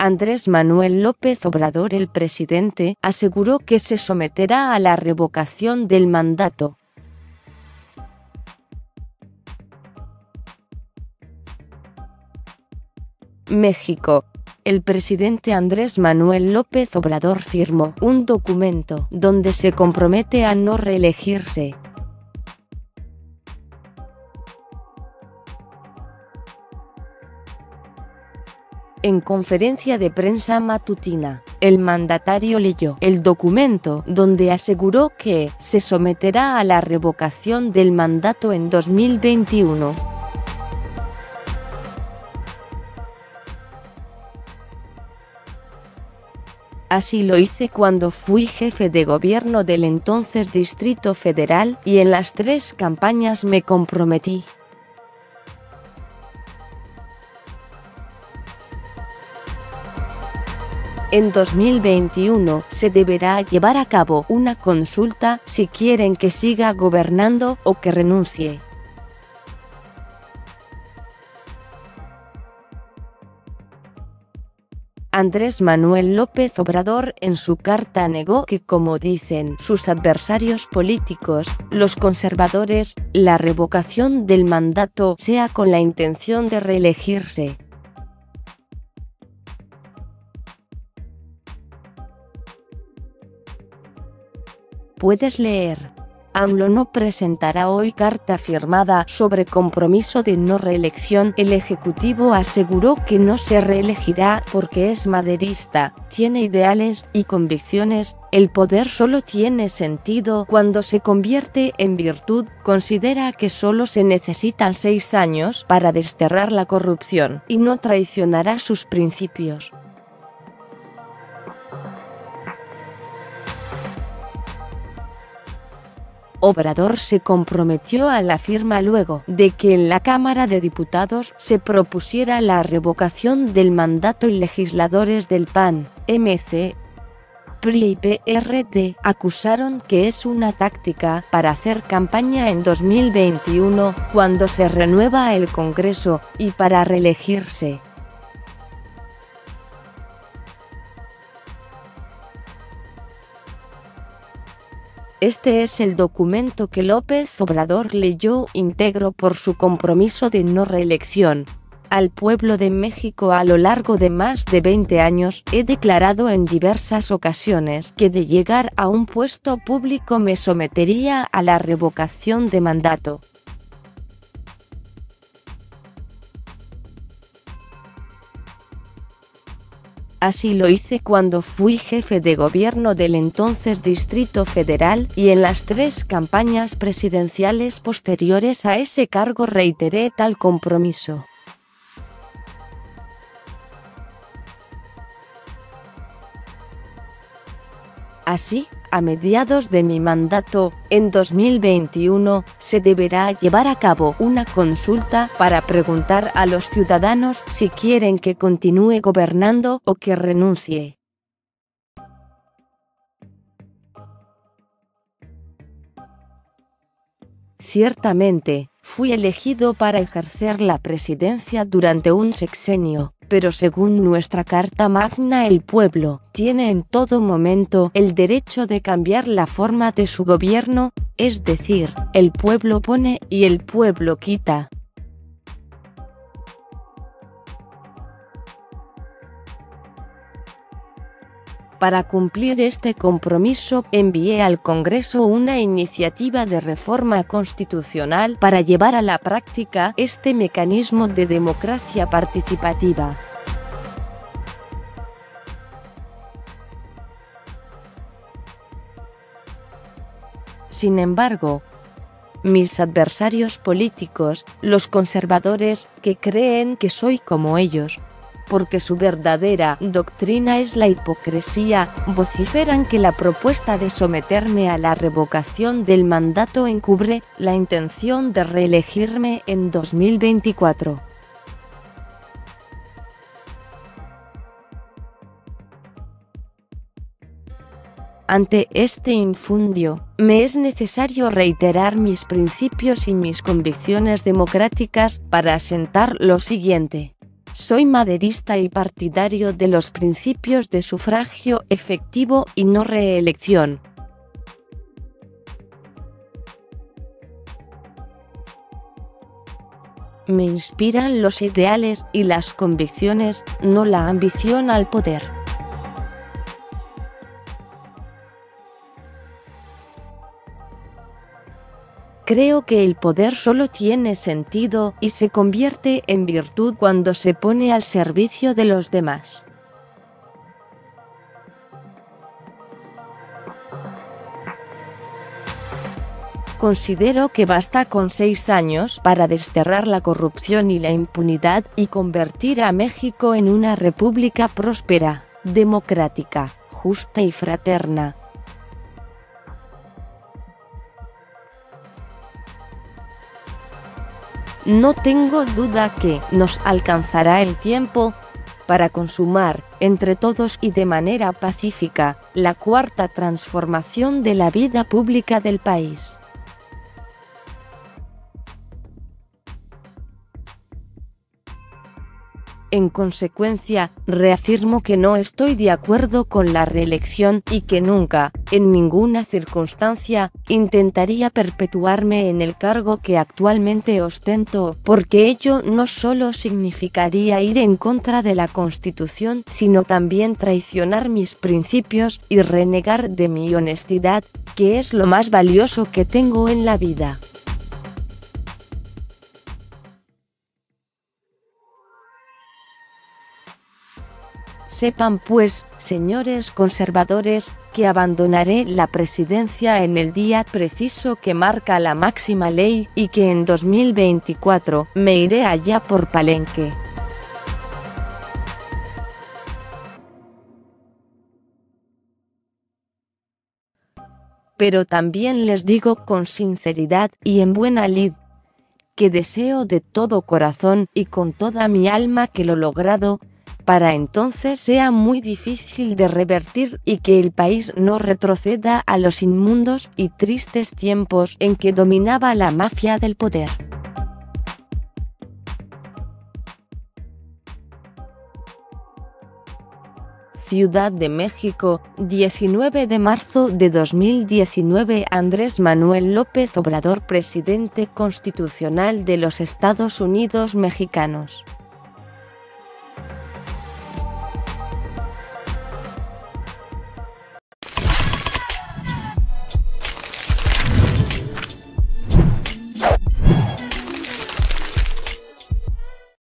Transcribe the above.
Andrés Manuel López Obrador, el presidente, aseguró que se someterá a la revocación del mandato. México. El presidente Andrés Manuel López Obrador firmó un documento donde se compromete a no reelegirse. En conferencia de prensa matutina, el mandatario leyó el documento donde aseguró que se someterá a la revocación del mandato en 2021. Así lo hice cuando fui jefe de gobierno del entonces Distrito Federal y en las 3 campañas me comprometí. En 2021 se deberá llevar a cabo una consulta si quieren que siga gobernando o que renuncie. Andrés Manuel López Obrador en su carta negó que, como dicen sus adversarios políticos, los conservadores, la revocación del mandato sea con la intención de reelegirse. Puedes leer. AMLO no presentará hoy carta firmada sobre compromiso de no reelección. El Ejecutivo aseguró que no se reelegirá porque es maderista, tiene ideales y convicciones. El poder solo tiene sentido cuando se convierte en virtud. Considera que solo se necesitan 6 años para desterrar la corrupción y no traicionará sus principios. Obrador se comprometió a la firma luego de que en la Cámara de Diputados se propusiera la revocación del mandato y legisladores del PAN, MC, PRI y PRD acusaron que es una táctica para hacer campaña en 2021, cuando se renueva el Congreso, y para reelegirse. Este es el documento que López Obrador leyó íntegro por su compromiso de no reelección. Al pueblo de México a lo largo de más de 20 años he declarado en diversas ocasiones que de llegar a un puesto público me sometería a la revocación de mandato. Así lo hice cuando fui jefe de gobierno del entonces Distrito Federal y en las 3 campañas presidenciales posteriores a ese cargo reiteré tal compromiso. Así, a mediados de mi mandato, en 2021, se deberá llevar a cabo una consulta para preguntar a los ciudadanos si quieren que continúe gobernando o que renuncie. Ciertamente, fui elegido para ejercer la presidencia durante un sexenio, pero según nuestra Carta Magna el pueblo tiene en todo momento el derecho de cambiar la forma de su gobierno, es decir, el pueblo pone y el pueblo quita. Para cumplir este compromiso, envié al Congreso una iniciativa de reforma constitucional para llevar a la práctica este mecanismo de democracia participativa. Sin embargo, mis adversarios políticos, los conservadores, que creen que soy como ellos, porque su verdadera doctrina es la hipocresía, vociferan que la propuesta de someterme a la revocación del mandato encubre la intención de reelegirme en 2024. Ante este infundio, me es necesario reiterar mis principios y mis convicciones democráticas para asentar lo siguiente. Soy maderista y partidario de los principios de sufragio efectivo y no reelección. Me inspiran los ideales y las convicciones, no la ambición al poder. Creo que el poder solo tiene sentido y se convierte en virtud cuando se pone al servicio de los demás. Considero que basta con 6 años para desterrar la corrupción y la impunidad y convertir a México en una república próspera, democrática, justa y fraterna. No tengo duda que nos alcanzará el tiempo para consumar, entre todos y de manera pacífica, la cuarta transformación de la vida pública del país. En consecuencia, reafirmo que no estoy de acuerdo con la reelección y que nunca, en ninguna circunstancia, intentaría perpetuarme en el cargo que actualmente ostento, porque ello no solo significaría ir en contra de la Constitución, sino también traicionar mis principios y renegar de mi honestidad, que es lo más valioso que tengo en la vida. Sepan pues, señores conservadores, que abandonaré la presidencia en el día preciso que marca la máxima ley y que en 2024 me iré allá por Palenque. Pero también les digo con sinceridad y en buena lid, que deseo de todo corazón y con toda mi alma que lo logrado, para entonces sea muy difícil de revertir y que el país no retroceda a los inmundos y tristes tiempos en que dominaba la mafia del poder. Ciudad de México, 19 de marzo de 2019. Andrés Manuel López Obrador, presidente constitucional de los Estados Unidos mexicanos.